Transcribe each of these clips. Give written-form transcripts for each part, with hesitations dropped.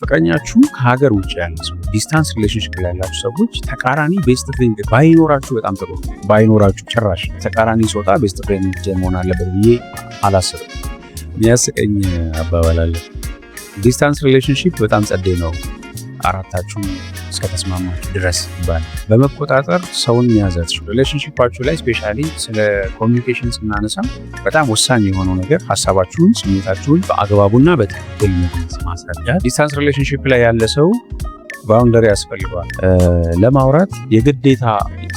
ፍቅረኛችሁ ከሀገር ውጭ ያለ ሰው ዲስታንስ ሪሌሽንሽፕ ላይ ያላችሁ ሰዎች ተቃራኒ ቤስት ፍሬንድ ባይኖራችሁ በጣም ጥሩ ነው። ባይኖራችሁ ጭራሽ ተቃራኒ ሶጣ ቤስት ፍሬንድ መሆን አለበት ብዬ አላስብም። የሚያስቀኝ አባባል አለ። ዲስታንስ ሪሌሽንሽፕ በጣም ጸዴ ነው አራታችሁ እስከተስማማችሁ ድረስ ይባላል። በመቆጣጠር ሰውን የሚያዛችሁ ሪሌሽንሽፓችሁ ላይ ስፔሻሊ ስለ ኮሚኒኬሽን ስናነሳ በጣም ወሳኝ የሆነው ነገር ሀሳባችሁን፣ ስሜታችሁን በአግባቡና በትክክል ማስረዳት። ዲስታንስ ሪሌሽንሽፕ ላይ ያለ ሰው ባውንደሪ ያስፈልገዋል። ለማውራት የግዴታ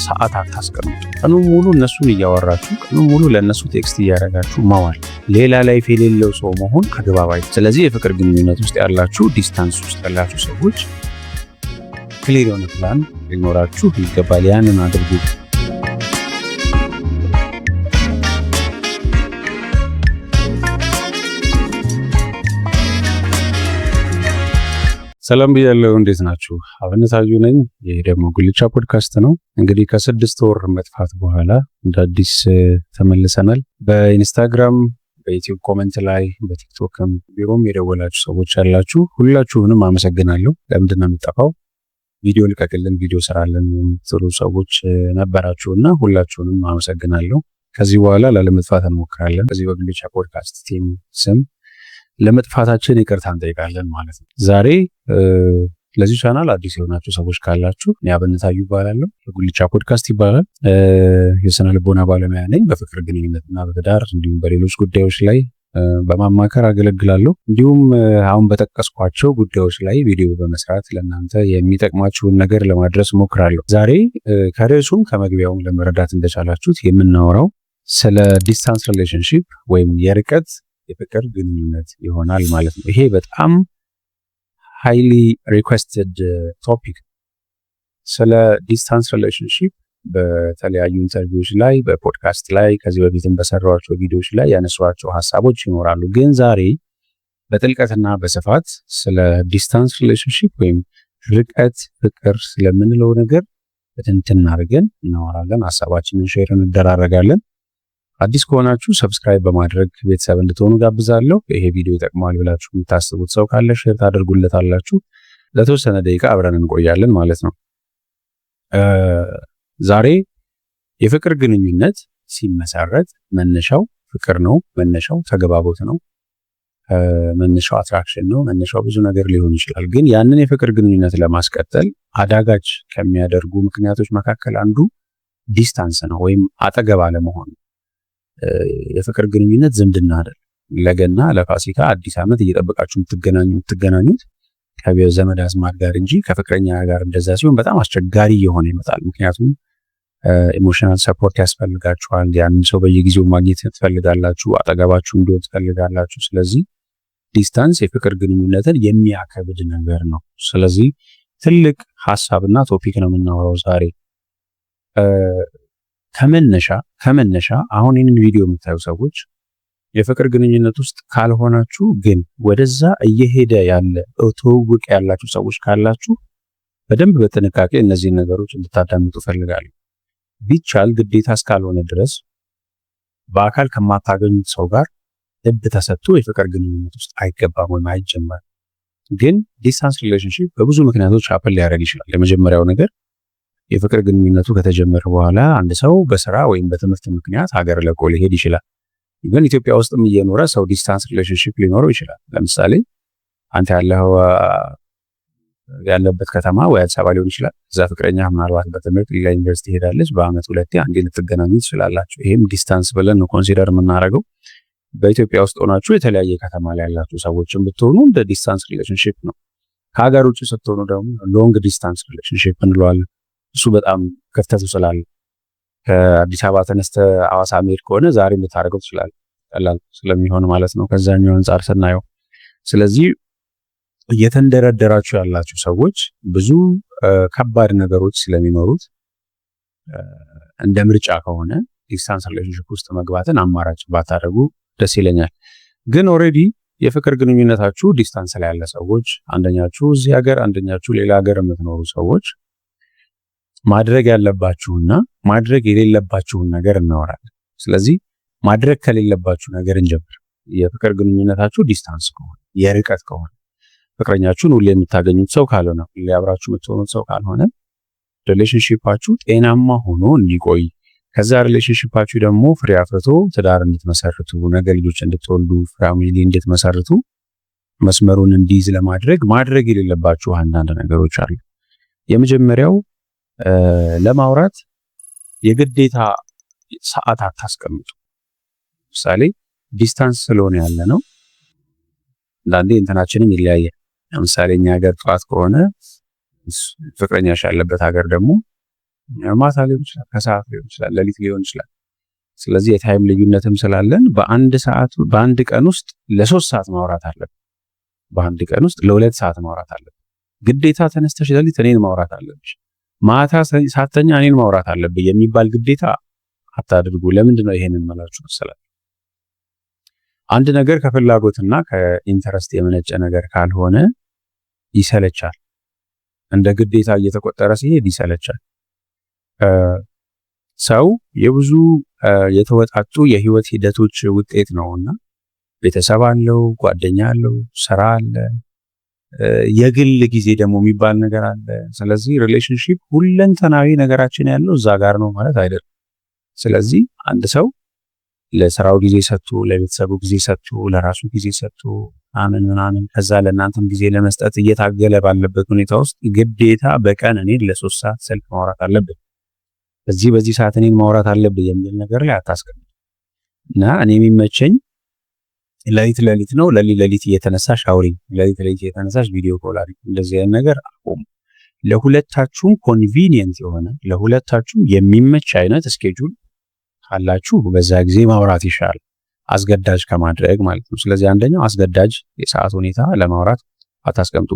ሰዓታት ታስቀምጡ። ቀኑን ሙሉ እነሱን እያወራችሁ፣ ቀኑን ሙሉ ለእነሱ ቴክስት እያደረጋችሁ መዋል ሌላ ላይፍ የሌለው ሰው መሆን አግባባይ። ስለዚህ የፍቅር ግንኙነት ውስጥ ያላችሁ፣ ዲስታንስ ውስጥ ያላችሁ ሰዎች ክሊር የሆነ ፕላን ሊኖራችሁ ይገባል። ያንን አድርጉ። ሰላም ብያለሁ። እንዴት ናችሁ? አብነት አዩ ነኝ። ይህ ደግሞ ጉልቻ ፖድካስት ነው። እንግዲህ ከ6 ወር መጥፋት በኋላ እንደ አዲስ ተመልሰናል። በኢንስታግራም በዩቲዩብ ኮሜንት ላይ በቲክቶክም ቢሮም የደወላችሁ ሰዎች ያላችሁ ሁላችሁንም አመሰግናለሁ። ለምንድን ነው የምጠፋው? ቪዲዮ ልቀቅልን፣ ቪዲዮ ስራለን ጥሩ ሰዎች ነበራችሁና ሁላችሁንም አመሰግናለሁ። ከዚህ በኋላ ላለመጥፋት እንሞክራለን። በዚህ በጉልቻ ፖድካስት ቲም ስም ለመጥፋታችን ይቅርታ እንጠይቃለን ማለት ነው። ዛሬ ለዚህ ቻናል አዲስ የሆናችሁ ሰዎች ካላችሁ እኔ አብነት አዩ እባላለሁ። የጉልቻ ፖድካስት ይባላል። የስነ ልቦና ባለሙያ ነኝ። በፍቅር ግንኙነትና በትዳር እንዲሁም በሌሎች ጉዳዮች ላይ በማማከር አገለግላለሁ። እንዲሁም አሁን በጠቀስኳቸው ጉዳዮች ላይ ቪዲዮ በመስራት ለእናንተ የሚጠቅማችሁን ነገር ለማድረስ እሞክራለሁ። ዛሬ ከርዕሱም ከመግቢያውም ለመረዳት እንደቻላችሁት የምናወራው ስለ ዲስታንስ ሪሌሽንሺፕ ወይም የርቀት የፍቅር ግንኙነት ይሆናል ማለት ነው። ይሄ በጣም ሃይሊ ሪኩዌስትድ ቶፒክ። ስለ ዲስታንስ ሪሌሽንሺፕ በተለያዩ ኢንተርቪዎች ላይ፣ በፖድካስት ላይ፣ ከዚህ በፊትም በሰራኋቸው ቪዲዮዎች ላይ ያነሷቸው ሀሳቦች ይኖራሉ። ግን ዛሬ በጥልቀትና በስፋት ስለ ዲስታንስ ሪሌሽንሺፕ ወይም ርቀት ፍቅር ስለምንለው ነገር በትንትን አድርገን እናወራለን። ሀሳባችንን ሼር እንደራረጋለን። አዲስ ከሆናችሁ ሰብስክራይብ በማድረግ ቤተሰብ እንድትሆኑ ጋብዛለሁ። ይሄ ቪዲዮ ይጠቅማል ብላችሁ የምታስቡት ሰው ካለ ሼር ታደርጉለታላችሁ። ለተወሰነ ደቂቃ አብረን እንቆያለን ማለት ነው። ዛሬ የፍቅር ግንኙነት ሲመሰረት መነሻው ፍቅር ነው። መነሻው ተግባቦት ነው። መነሻው አትራክሽን ነው። መነሻው ብዙ ነገር ሊሆን ይችላል። ግን ያንን የፍቅር ግንኙነት ለማስቀጠል አዳጋች ከሚያደርጉ ምክንያቶች መካከል አንዱ ዲስታንስ ነው ወይም አጠገብ አለመሆን። የፍቅር ግንኙነት ዝምድና አይደል። ለገና ለፋሲካ አዲስ ዓመት እየጠበቃችሁ የምትገናኙት ከዘመድ አዝማድ ጋር እንጂ ከፍቅረኛ ጋር እንደዛ ሲሆን በጣም አስቸጋሪ እየሆነ ይመጣል። ምክንያቱም ኢሞሽናል ሰፖርት ያስፈልጋችኋል። ያንን ሰው በየጊዜው ማግኘት ትፈልጋላችሁ፣ አጠገባችሁ እንዲሆን ትፈልጋላችሁ። ስለዚህ ዲስታንስ የፍቅር ግንኙነትን የሚያከብድ ነገር ነው። ስለዚህ ትልቅ ሀሳብና ቶፒክ ነው የምናወራው ዛሬ። ከመነሻ አሁን ይህንን ቪዲዮ የምታዩ ሰዎች የፍቅር ግንኙነት ውስጥ ካልሆናችሁ ግን ወደዛ እየሄደ ያለ ትውውቅ ያላችሁ ሰዎች ካላችሁ በደንብ በጥንቃቄ እነዚህን ነገሮች እንድታዳምጡ ፈልጋለሁ። ቢቻል ግዴታ እስካልሆነ ድረስ በአካል ከማታገኙት ሰው ጋር ልብ ተሰጥቶ የፍቅር ግንኙነት ውስጥ አይገባም ወይም አይጀመርም። ግን ዲስታንስ ሪሌሽንሺፕ በብዙ ምክንያቶች አፕል ሊያደርግ ይችላል። የመጀመሪያው ነገር የፍቅር ግንኙነቱ ከተጀመረ በኋላ አንድ ሰው በስራ ወይም በትምህርት ምክንያት ሀገር ለቆ ሊሄድ ይችላል። ግን ኢትዮጵያ ውስጥም እየኖረ ሰው ዲስታንስ ሪሌሽንሺፕ ሊኖረው ይችላል። ለምሳሌ አንተ ያለበት ከተማ ወይ አዲስ አበባ ሊሆን ይችላል። እዛ ፍቅረኛ ምናልባት በትምህርት ሌላ ዩኒቨርሲቲ ሄዳለች። በአመት 2 አንዴ ልትገናኙ ትችላላችሁ። ይሄም ዲስታንስ ብለን ነው ኮንሲደር የምናደርገው። በኢትዮጵያ ውስጥ ሆናችሁ የተለያየ ከተማ ላይ ያላችሁ ሰዎችን ብትሆኑ እንደ ዲስታንስ ሪሌሽንሺፕ ነው። ከሀገር ውጭ ስትሆኑ ደግሞ ሎንግ ዲስታንስ ሪሌሽንሺፕ እንለዋለን። እሱ በጣም ክፍተቱ ስላለ ከአዲስ አበባ ተነስተ ሐዋሳ መሄድ ከሆነ ዛሬ ልታደርገው ትችላለህ፣ ቀላል ስለሚሆን ማለት ነው ከዛኛው አንጻር ስናየው። ስለዚህ እየተንደረደራችሁ ያላችሁ ሰዎች ብዙ ከባድ ነገሮች ስለሚኖሩት እንደ ምርጫ ከሆነ ዲስታንስ ሪሌሽንሺፕ ውስጥ መግባትን አማራጭ ባታደርጉ ደስ ይለኛል። ግን ኦልሬዲ የፍቅር ግንኙነታችሁ ዲስታንስ ላይ ያለ ሰዎች፣ አንደኛችሁ እዚህ ሀገር አንደኛችሁ ሌላ ሀገር የምትኖሩ ሰዎች ማድረግ ያለባችሁና ማድረግ የሌለባችሁን ነገር እናወራለን። ስለዚህ ማድረግ ከሌለባችሁ ነገር እንጀምር። የፍቅር ግንኙነታችሁ ዲስታንስ ከሆነ የርቀት ከሆነ ፍቅረኛችሁን ሁሌ የምታገኙት ሰው ካልሆነ፣ ሁሌ አብራችሁ የምትሆኑት ሰው ካልሆነ ሪሌሽንሺፓችሁ ጤናማ ሆኖ እንዲቆይ ከዛ ሪሌሽንሺፓችሁ ደግሞ ፍሬ አፍርቶ ትዳር እንድትመሰርቱ ነገ ልጆች እንድትወልዱ ፋሚሊ እንድትመሰርቱ መስመሩን እንዲይዝ ማድረግ የሌለባችሁ አንዳንድ ነገሮች አሉ። የመጀመሪያው ለማውራት የግዴታ ሰዓት አታስቀምጡ። ምሳሌ ዲስታንስ ስለሆነ ያለ ነው አንዳንዴ እንትናችንም ይለያያል። ለምሳሌ እኛ ሀገር ጠዋት ከሆነ ፍቅረኛሽ ያለበት ሀገር ደግሞ ማታ ሊሆን ይችላል፣ ከሰዓት ሊሆን ይችላል፣ ሌሊት ሊሆን ይችላል። ስለዚህ የታይም ልዩነትም ስላለን በአንድ ቀን ውስጥ ለ3 ሰዓት ማውራት አለብን። በአንድ ቀን ውስጥ ለ2 ሰዓት ማውራት አለብን። ግዴታ ተነስተሽ ሌሊት እኔን ማውራት አለብሽ፣ ማታ ሳተኛ እኔን ማውራት አለብኝ የሚባል ግዴታ አታድርጉ። ለምንድን ነው ይሄንን መላችሁ መሰላችሁ? አንድ ነገር ከፍላጎትና ከኢንተረስት የመነጨ ነገር ካልሆነ ይሰለቻል። እንደ ግዴታ እየተቆጠረ ሲሄድ ይሰለቻል። ሰው የብዙ የተወጣጡ የህይወት ሂደቶች ውጤት ነውና ቤተሰብ አለው፣ ጓደኛ አለው፣ ስራ አለ፣ የግል ጊዜ ደግሞ የሚባል ነገር አለ። ስለዚህ ሪሌሽንሺፕ ሁለንተናዊ ነገራችን ያለው እዛ ጋር ነው ማለት አይደለም። ስለዚህ አንድ ሰው ለስራው ጊዜ ሰጥቶ፣ ለቤተሰቡ ጊዜ ሰጥቶ፣ ለራሱ ጊዜ ሰጥቶ ምናምን ከዛ ለእናንተም ጊዜ ለመስጠት እየታገለ ባለበት ሁኔታ ውስጥ ግዴታ በቀን እኔን ለ3 ሰዓት ስልክ ማውራት አለብን፣ በዚህ ሰዓት እኔን ማውራት አለብን የሚል ነገር ላይ አታስቀምጡ። እና እኔ የሚመቸኝ ሌሊት ነው፣ ሌሊት እየተነሳሽ አውሪ፣ ሌሊት እየተነሳሽ ቪዲዮ ኮል አድርጊ፣ እንደዚህ አይነት ነገር አቁሙ። ለሁለታችሁም ኮንቪኒየንት የሆነ ለሁለታችሁም የሚመች አይነት ስኬጁል ካላችሁ በዛ ጊዜ ማውራት ይሻላል፣ አስገዳጅ ከማድረግ ማለት ነው። ስለዚህ አንደኛው አስገዳጅ የሰዓት ሁኔታ ለማውራት አታስቀምጡ።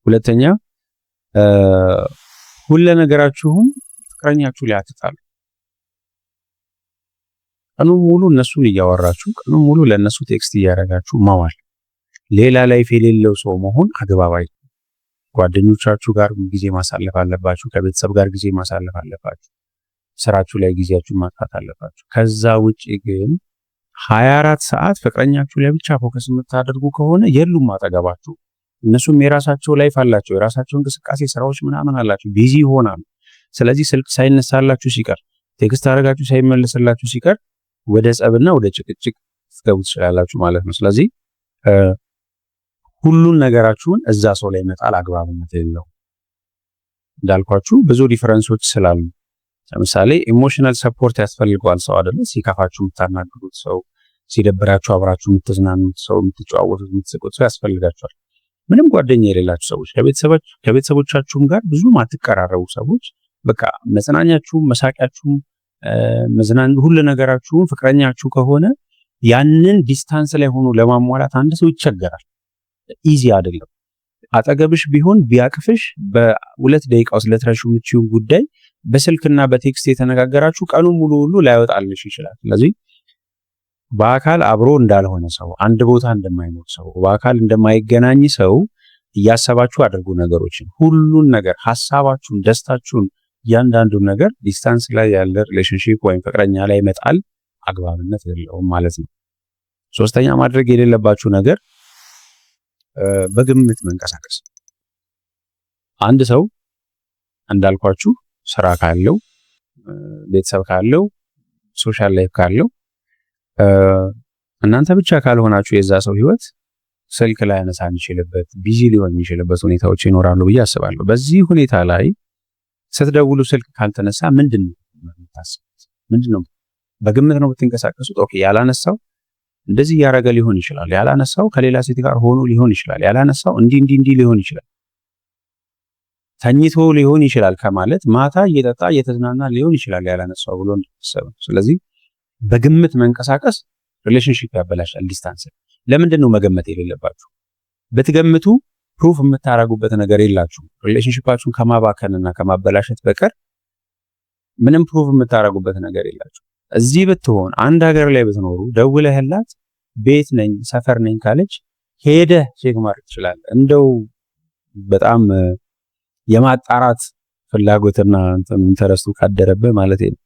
ሁለተኛ ሁሉ ነገራችሁን ፍቅረኛችሁ ላይ አትጣሉ። ቀኑን ሙሉ እነሱን እያወራችሁ ቀኑን ሙሉ ለነሱ ቴክስት እያደረጋችሁ ማዋል ሌላ ላይፍ የሌለው ሰው መሆን አግባብ አይደለም። ጓደኞቻችሁ ጋር ጊዜ ማሳለፍ አለባችሁ፣ ከቤተሰብ ጋር ጊዜ ማሳለፍ አለባችሁ፣ ስራችሁ ላይ ጊዜያችሁን ማጥፋት አለባችሁ። ከዛ ውጪ ግን 24 ሰዓት ፍቅረኛችሁ ላይ ብቻ ፎከስ የምታደርጉ ከሆነ የሉም አጠገባችሁ። እነሱም የራሳቸው ላይፍ አላቸው፣ የራሳቸው እንቅስቃሴ ስራዎች ምናምን አላቸው፣ ቢዚ ይሆናሉ። ስለዚህ ስልክ ሳይነሳላችሁ ሲቀር፣ ቴክስት አደረጋችሁ ሳይመለስላችሁ ሲቀር ወደ ጸብና ወደ ጭቅጭቅ ትገቡ ትችላላችሁ ማለት ነው። ስለዚህ ሁሉን ነገራችሁን እዛ ሰው ላይ መጣል አግባብነት የለውም። እንዳልኳችሁ ብዙ ዲፈረንሶች ስላሉ ለምሳሌ ኢሞሽናል ሰፖርት ያስፈልገዋል ሰው አይደለ? ሲከፋችሁ የምታናግሩት ሰው፣ ሲደብራችሁ አብራችሁ የምትዝናኑት ሰው፣ የምትጨዋወቱት የምትስቁት ሰው ያስፈልጋችኋል። ምንም ጓደኛ የሌላችሁ ሰዎች፣ ከቤተሰቦቻችሁም ጋር ብዙ ማትቀራረቡ ሰዎች፣ በቃ መጽናኛችሁም መሳቂያችሁም ሁሉ ነገራችሁም ፍቅረኛችሁ ከሆነ ያንን ዲስታንስ ላይ ሆኖ ለማሟላት አንድ ሰው ይቸገራል። ኢዚ አይደለም። አጠገብሽ ቢሆን ቢያቅፍሽ በ2 ደቂቃ ውስጥ ለትረሹ የምትችይው ጉዳይ በስልክና በቴክስት የተነጋገራችሁ ቀኑን ሙሉ ሁሉ ላይወጣልሽ ይችላል። ስለዚህ በአካል አብሮ እንዳልሆነ ሰው፣ አንድ ቦታ እንደማይኖር ሰው፣ በአካል እንደማይገናኝ ሰው እያሰባችሁ አድርጉ ነገሮችን፣ ሁሉን ነገር፣ ሐሳባችሁን፣ ደስታችሁን፣ እያንዳንዱን ነገር ዲስታንስ ላይ ያለ ሪሌሽንሺፕ ወይም ፍቅረኛ ላይ መጣል አግባብነት የለውም ማለት ነው። ሶስተኛ ማድረግ የሌለባችሁ ነገር በግምት መንቀሳቀስ። አንድ ሰው እንዳልኳችሁ ስራ ካለው፣ ቤተሰብ ካለው፣ ሶሻል ላይፍ ካለው እናንተ ብቻ ካልሆናችሁ የዛ ሰው ህይወት ስልክ ላይ አነሳ የሚችልበት ቢዚ ሊሆን የሚችልበት ሁኔታዎች ይኖራሉ ብዬ አስባለሁ። በዚህ ሁኔታ ላይ ስትደውሉ ስልክ ካልተነሳ ምንድነው የምታስቡት? ምንድነው? በግምት ነው የምትንቀሳቀሱት። ኦኬ ያላነሳው እንደዚህ ያረጋ ሊሆን ይችላል፣ ያላነሳው ከሌላ ሴት ጋር ሆኖ ሊሆን ይችላል፣ ያላነሳው እንዲህ ሊሆን ይችላል፣ ተኝቶ ሊሆን ይችላል ከማለት ማታ እየጠጣ እየተዝናና ሊሆን ይችላል ያላነሳው ብሎ እንደተሰበ። ስለዚህ በግምት መንቀሳቀስ ሪሌሽንሺፕ ያበላሻል፣ ዲስታንስ። ለምንድን ነው መገመት የሌለባችሁ? በትገምቱ ፕሩፍ የምታረጉበት ነገር የላችሁ። ሪሌሽንሺፓችሁን ከማባከንና ከማበላሸት በቀር ምንም ፕሩፍ የምታረጉበት ነገር የላችሁ። እዚህ ብትሆን አንድ ሀገር ላይ ብትኖሩ ደውለህላት ቤት ነኝ ሰፈር ነኝ ካለች ሄደህ ቼክ ማድረግ ትችላለህ። እንደው በጣም የማጣራት ፍላጎትና ኢንተረስቱ ካደረበ ማለት ነው።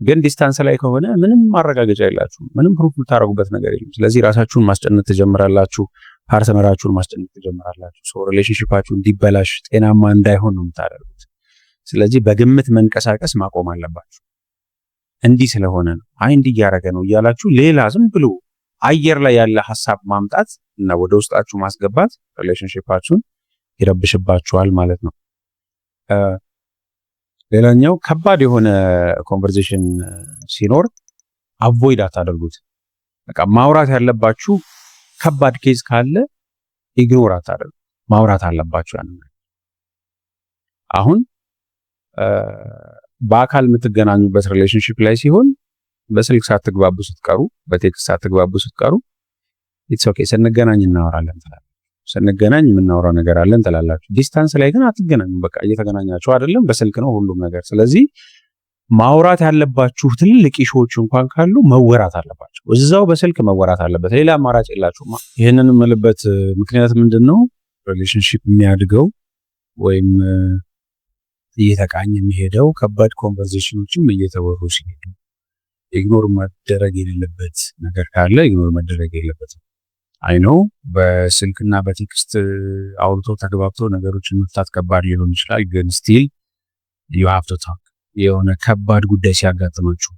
ግን ዲስታንስ ላይ ከሆነ ምንም ማረጋገጫ የላችሁ፣ ምንም ፕሩፍ የምታረጉበት ነገር የለም። ስለዚህ ራሳችሁን ማስጨነቅ ትጀምራላችሁ። ፓርትነራችሁን ማስጨነቅ ትጀምራላችሁ። ሶ ሪሌሽንሺፓችሁ እንዲበላሽ ጤናማ እንዳይሆን ነው የምታደርጉት። ስለዚህ በግምት መንቀሳቀስ ማቆም አለባችሁ። እንዲህ ስለሆነ ነው እንዲህ እያደረገ ነው እያላችሁ ሌላ ዝም ብሎ አየር ላይ ያለ ሀሳብ ማምጣት እና ወደ ውስጣችሁ ማስገባት ሪሌሽንሺፓችሁን ይረብሽባችኋል ማለት ነው። ሌላኛው ከባድ የሆነ ኮንቨርሴሽን ሲኖር አቮይድ አታደርጉት። በቃ ማውራት ያለባችሁ ከባድ ኬዝ ካለ ኢግኖር አታደርጉ። ማውራት አለባችሁ ያን አሁን በአካል የምትገናኙበት ሪሌሽንሺፕ ላይ ሲሆን በስልክ ሳትግባቡ ስትቀሩ፣ በቴክስት ሳትግባቡ ስትቀሩ ኢትስ ኦኬ ስንገናኝ እናወራለን ትላላችሁ። ስንገናኝ የምናወራው ነገር አለን ትላላችሁ። ዲስታንስ ላይ ግን አትገናኙም። በቃ እየተገናኛችሁ አይደለም፣ በስልክ ነው ሁሉም ነገር። ስለዚህ ማውራት ያለባችሁ ትልልቅ ኢሹዎች እንኳን ካሉ መወራት አለባቸው። እዛው በስልክ መወራት አለበት። ሌላ አማራጭ የላችሁም። ይህንን የምልበት ምክንያት ምንድነው? ሪሌሽንሺፕ የሚያድገው ወይም እየተቃኘ የሚሄደው ከባድ ኮንቨርሴሽኖችም እየተወሩ ሲሄዱ ኢግኖር መደረግ የሌለበት ነገር ካለ ኢግኖር መደረግ የለበትም። አይ ኖ በስልክና በቴክስት አውርቶ ተግባብቶ ነገሮችን መፍታት ከባድ ሊሆን ይችላል። ግን ስቲል ዩ ሃቭ ቱ ታክ። የሆነ ከባድ ጉዳይ ሲያጋጥማችሁ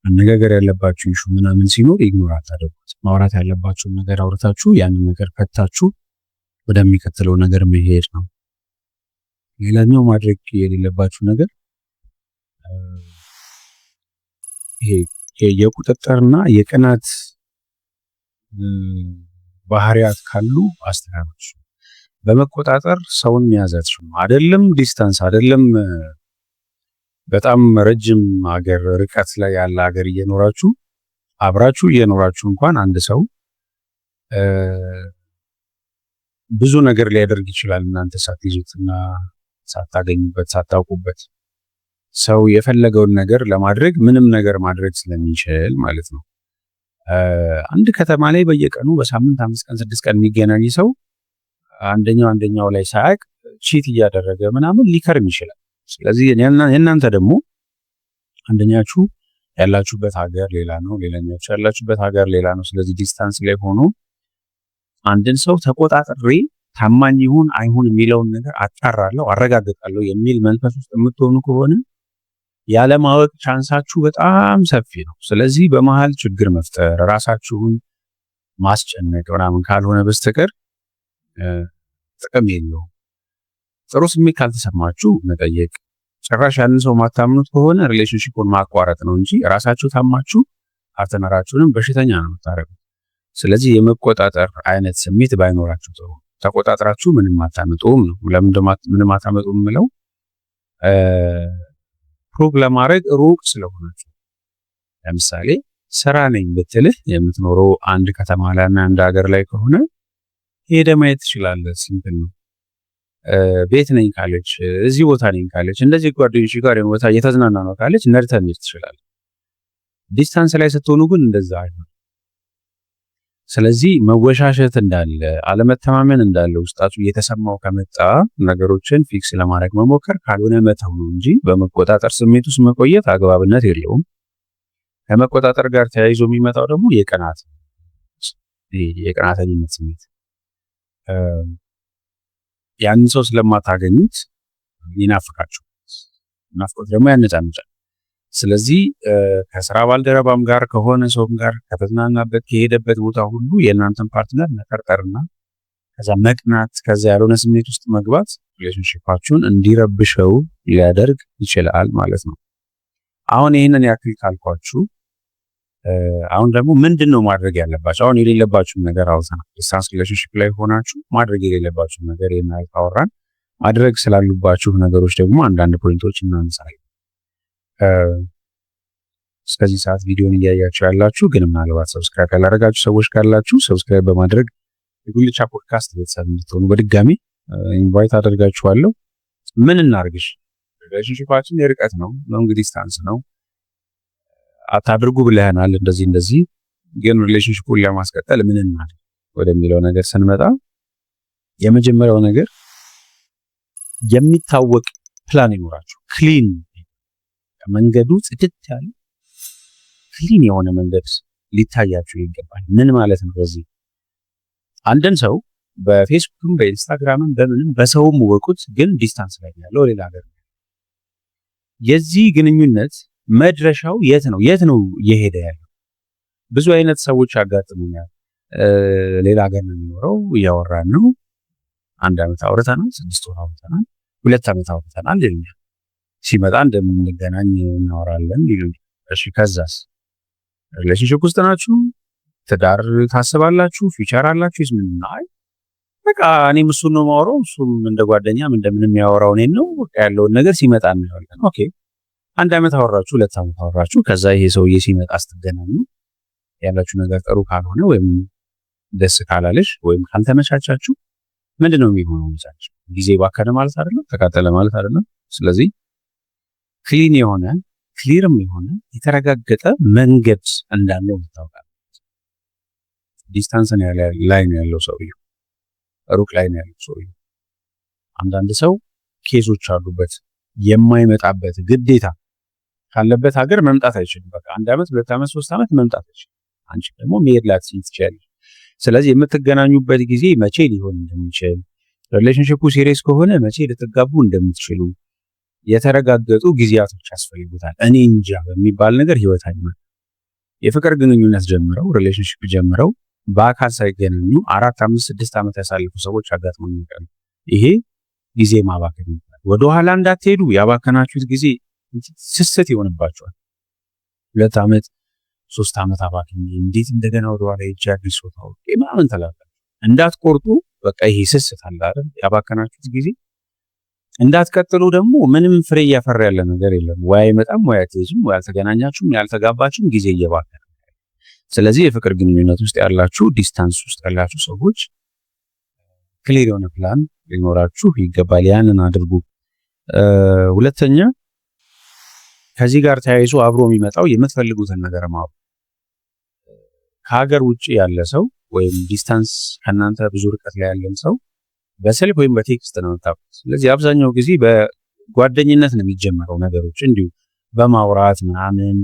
መነጋገር ያለባችሁ ኢሹ ምናምን ሲኖር ኢግኖር አታደርጉት። ማውራት ያለባችሁን ነገር አውርታችሁ ያንን ነገር ፈታችሁ ወደሚከተለው ነገር መሄድ ነው። ሌላኛው ማድረግ የሌለባችሁ ነገር ይሄ የቁጥጥርና የቅናት ባህሪያት ካሉ አስተካክሉ። በመቆጣጠር ሰውን መያዛችሁ አይደለም ዲስታንስ አይደለም በጣም ረጅም ሀገር ርቀት ላይ ያለ ሀገር እየኖራችሁ አብራችሁ እየኖራችሁ እንኳን አንድ ሰው ብዙ ነገር ሊያደርግ ይችላል እናንተ ሳትይዙትና ሳታገኙበት ሳታውቁበት። ሰው የፈለገውን ነገር ለማድረግ ምንም ነገር ማድረግ ስለሚችል ማለት ነው። አንድ ከተማ ላይ በየቀኑ በሳምንት 5 ቀን 6 ቀን የሚገናኝ ሰው አንደኛው ላይ ሳያቅ ቺት እያደረገ ምናምን ሊከርም ይችላል። ስለዚህ የእናንተ ደግሞ አንደኛችሁ ያላችሁበት ሀገር ሌላ ነው፣ ሌላኛችሁ ያላችሁበት ሀገር ሌላ ነው። ስለዚህ ዲስታንስ ላይ ሆኖ አንድን ሰው ተቆጣጥሬ ታማኝ ይሁን አይሁን የሚለውን ነገር አጣራለሁ አረጋግጣለሁ የሚል መንፈስ ውስጥ የምትሆኑ ከሆነ ያለማወቅ ቻንሳችሁ በጣም ሰፊ ነው። ስለዚህ በመሃል ችግር መፍጠር ራሳችሁን ማስጨነቅ ምናምን ካልሆነ በስተቀር ጥቅም የለውም። ጥሩ ስሜት ካልተሰማችሁ መጠየቅ፣ ጭራሽ ያንን ሰው ማታምኑት ከሆነ ሪሌሽንሺፑን ማቋረጥ ነው እንጂ ራሳችሁ ታማችሁ ፓርትነራችሁንም በሽተኛ ነው የምታደርጉት። ስለዚህ የመቆጣጠር አይነት ስሜት ባይኖራችሁ ጥሩ። ተቆጣጥራችሁ ምንም አታመጡም ነው። ለምን ምንም አታመጡም የምለው ፕሩቭ ለማድረግ ሩቅ ስለሆናችሁ። ለምሳሌ ስራ ነኝ ብትልህ የምትኖረው አንድ ከተማ ላይ እና አንድ ሀገር ላይ ከሆነ ሄደ ማየት ትችላለህ። ሲምፕል ነው። ቤት ነኝ ካለች እዚህ ቦታ ነኝ ካለች እንደዚህ ጓደኞች ጋር የሆነ ቦታ እየተዝናና ነው ካለች ነርተህ መሄድ ትችላለህ። ዲስታንስ ላይ ስትሆኑ ግን እንደዛ አይሆንም። ስለዚህ መወሻሸት እንዳለ አለመተማመን እንዳለ ውስጣችሁ እየተሰማው ከመጣ ነገሮችን ፊክስ ለማድረግ መሞከር ካልሆነ መተው ነው እንጂ በመቆጣጠር ስሜት ውስጥ መቆየት አግባብነት የለውም። ከመቆጣጠር ጋር ተያይዞ የሚመጣው ደግሞ የቅናተኝነት ስሜት ያንን ሰው ስለማታገኙት ይናፍቃችሁ። ናፍቆት ደግሞ ያነጫንጫል። ስለዚህ ከስራ ባልደረባም ጋር ከሆነ ሰውም ጋር ከተዝናናበት ከሄደበት ቦታ ሁሉ የእናንተን ፓርትነር መጠርጠርና ከዛ መቅናት ከዛ ያልሆነ ስሜት ውስጥ መግባት ሪሌሽንሺፓችሁን እንዲረብሸው ሊያደርግ ይችላል ማለት ነው። አሁን ይህንን ያክል ካልኳችሁ አሁን ደግሞ ምንድነው ማድረግ ያለባችሁ? አሁን የሌለባችሁ ነገር አውርተናል። ዲስታንስ ሪሌሽንሺፕ ላይ ሆናችሁ ማድረግ የሌለባችሁ ነገር የናል ካወራን ማድረግ ስላሉባችሁ ነገሮች ደግሞ አንዳንድ ፖይንቶች እናነሳለን። እስከዚህ ሰዓት ቪዲዮን እያያችሁ ያላችሁ ግን ምናልባት ሰብስክራይብ ያላደረጋችሁ ሰዎች ካላችሁ ሰብስክራይብ በማድረግ የጉልቻ ፖድካስት ቤተሰብ እንድትሆኑ በድጋሚ ኢንቫይት አደርጋችኋለሁ። ምን እናርግሽ? ሪሌሽንሺፓችን የርቀት ነው፣ ሎንግ ዲስታንስ ነው፣ አታድርጉ ብለህናል እንደዚህ ግን ሪሌሽንሺፑን ለማስቀጠል ምን እናድርግ ወደሚለው ነገር ስንመጣ የመጀመሪያው ነገር የሚታወቅ ፕላን ይኖራችሁ። ክሊን መንገዱ ጽድት ያለ ክሊን የሆነ መንገድ ሊታያችሁ ይገባል። ምን ማለት ነው? በዚህ አንድን ሰው በፌስቡክም በኢንስታግራምም በምንም በሰውም ወቁት፣ ግን ዲስታንስ ላይ ያለው ሌላ ሀገር ነው። የዚህ ግንኙነት መድረሻው የት ነው? የት ነው እየሄደ ያለው? ብዙ አይነት ሰዎች ያጋጥሙኛል። ሌላ ሀገር ነው የሚኖረው፣ እያወራን ነው፣ 1 ዓመት አውርተናል፣ 6 ወር አውርተናል፣ 2 ዓመት አውርተናል ይሉኛል። ሲመጣ እንደምንገናኝ እናወራለን ይሉኛል። እሺ ከዛስ? ሪሌሽንሽፕ ውስጥ ናችሁ? ትዳር ታስባላችሁ? ፊውቸር አላችሁ? ይስምናል። በቃ እኔም እሱን ነው የማወራው፣ እሱም እንደ ጓደኛም እንደምንም የሚያወራው እኔን ነው። ያለውን ነገር ሲመጣ እናየዋለን። ኦኬ 1 ዓመት አወራችሁ፣ 2 ዓመት አወራችሁ። ከዛ ይሄ ሰውዬ ሲመጣ ስትገናኙ ያላችሁ ነገር ጥሩ ካልሆነ ወይም ደስ ካላለሽ ወይም ካልተመቻቻችሁ ምንድነው የሚሆነው? ምሳችሁ ጊዜ ባከነ ማለት አይደለም፣ ተቃጠለ ማለት አይደለም። ስለዚህ ክሊን የሆነ ክሊርም የሆነ የተረጋገጠ መንገድ እንዳለው ይታወቃል። ዲስታንስ ላይ ነው ያለው ሰውዬው፣ ሩቅ ላይ ነው ያለው ሰውዬው። አንዳንድ ሰው ኬዞች አሉበት፣ የማይመጣበት ግዴታ ካለበት ሀገር መምጣት አይችልም። በቃ 1 ዓመት 2 ዓመት 3 ዓመት መምጣት አይችልም። አንቺ ደግሞ መሄድ ላትችይ ትችያለሽ። ስለዚህ የምትገናኙበት ጊዜ መቼ ሊሆን እንደሚችል፣ ሪሌሽንሺፑ ሲሪየስ ከሆነ መቼ ልትጋቡ እንደምትችሉ የተረጋገጡ ጊዜያቶች ያስፈልጉታል። እኔ እንጃ በሚባል ነገር ህይወት አይመጣም። የፍቅር ግንኙነት ጀምረው ሪሌሽንሺፕ ጀምረው በአካል ሳይገናኙ 4 5 6 ዓመት ያሳለፉ ሰዎች አጋጥሞኝ ያውቃሉ። ይሄ ጊዜ ማባከን ይባላል። ወደ ኋላ እንዳትሄዱ፣ ያባከናችሁት ጊዜ ስስት ይሆንባችኋል። 2 ዓመት 3 ዓመት አባክኝ እንዴት እንደገና ወደ ኋላ ሄጄ አዲስ ሰው ታውቂ ምናምን ትላላችሁ። እንዳትቆርጡ። በቃ ይሄ ስስት አለ አይደል? ያባከናችሁት ጊዜ እንዳትቀጥሉ። ደግሞ ምንም ፍሬ እያፈራ ያለ ነገር የለም። ወይ አይመጣም፣ ወይ አትሄጂም፣ ወይ አልተገናኛችሁም፣ ያልተጋባችሁም፣ ጊዜ እየባከነ። ስለዚህ የፍቅር ግንኙነት ውስጥ ያላችሁ፣ ዲስታንስ ውስጥ ያላችሁ ሰዎች ክሊር የሆነ ፕላን ሊኖራችሁ ይገባል። ያንን አድርጉ። ሁለተኛ ከዚህ ጋር ተያይዞ አብሮ የሚመጣው የምትፈልጉትን ነገር ማወቅ። ከሀገር ውጭ ያለ ሰው ወይም ዲስታንስ ከእናንተ ብዙ ርቀት ላይ ያለን ሰው በስልክ ወይም በቴክስት ነው የምታውቁት። ስለዚህ አብዛኛው ጊዜ በጓደኝነት ነው የሚጀመረው ነገሮች፣ እንዲሁ በማውራት ምናምን።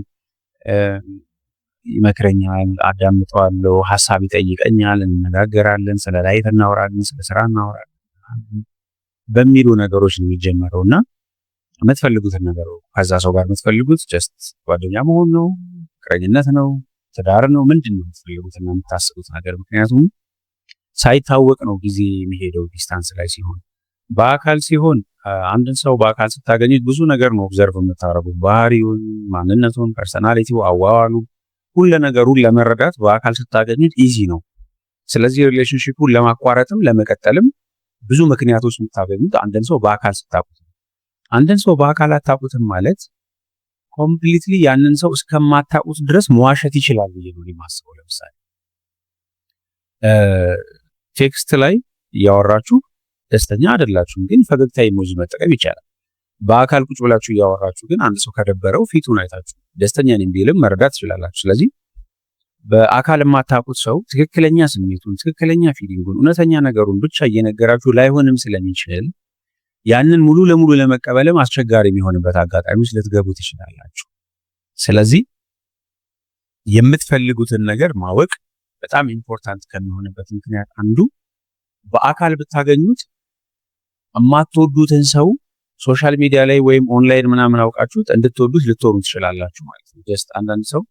ይመክረኛል፣ አዳምጠዋለሁ፣ ሀሳብ ይጠይቀኛል፣ እንነጋገራለን፣ ስለ ላይፍ እናወራለን፣ ስለ ስራ እናወራለን በሚሉ ነገሮች ነው የሚጀመረው እና የምትፈልጉትን ነገር ከዛ ሰው ጋር የምትፈልጉት ጀስት ጓደኛ መሆን ነው፣ ፍቅረኝነት ነው፣ ትዳር ነው፣ ምንድን ነው የምትፈልጉትና የምታስቡት ነገር? ምክንያቱም ሳይታወቅ ነው ጊዜ የሚሄደው ዲስታንስ ላይ ሲሆን። በአካል ሲሆን አንድን ሰው በአካል ስታገኙት ብዙ ነገር ነው ኦብዘርቭ የምታደርጉት፣ ባህሪውን፣ ማንነቱን፣ ፐርሰናሊቲው፣ አዋዋሉ፣ ሁሉ ነገሩን ለመረዳት በአካል ስታገኙት ኢዚ ነው። ስለዚህ ሪሌሽንሺፑን ለማቋረጥም ለመቀጠልም ብዙ ምክንያቶች የምታገኙት አንድን ሰው በአካል ስታቁት። አንድን ሰው በአካል አታቁትም ማለት ኮምፕሊትሊ ያንን ሰው እስከማታቁት ድረስ መዋሸት ይችላል ብዬ ነው የማስበው። ለምሳሌ ቴክስት ላይ እያወራችሁ ደስተኛ አይደላችሁም፣ ግን ፈገግታ ኢሞጂ መጠቀም ይቻላል። በአካል ቁጭ ብላችሁ እያወራችሁ ግን አንድ ሰው ከደበረው ፊቱን አይታችሁ ደስተኛ ነኝ ቢልም መረዳት ትችላላችሁ። ስለዚህ በአካል የማታውቁት ሰው ትክክለኛ ስሜቱን፣ ትክክለኛ ፊሊንጉን፣ እውነተኛ ነገሩን ብቻ እየነገራችሁ ላይሆንም ስለሚችል ያንን ሙሉ ለሙሉ ለመቀበልም አስቸጋሪ የሚሆንበት አጋጣሚዎች ልትገቡ ትችላላችሁ። ስለዚህ የምትፈልጉትን ነገር ማወቅ በጣም ኢምፖርታንት ከሚሆንበት ምክንያት አንዱ በአካል ብታገኙት የማትወዱትን ሰው ሶሻል ሚዲያ ላይ ወይም ኦንላይን ምናምን አውቃችሁት እንድትወዱት ልትሆኑ ትችላላችሁ ማለት ነው። ጀስት አንዳንድ ሰው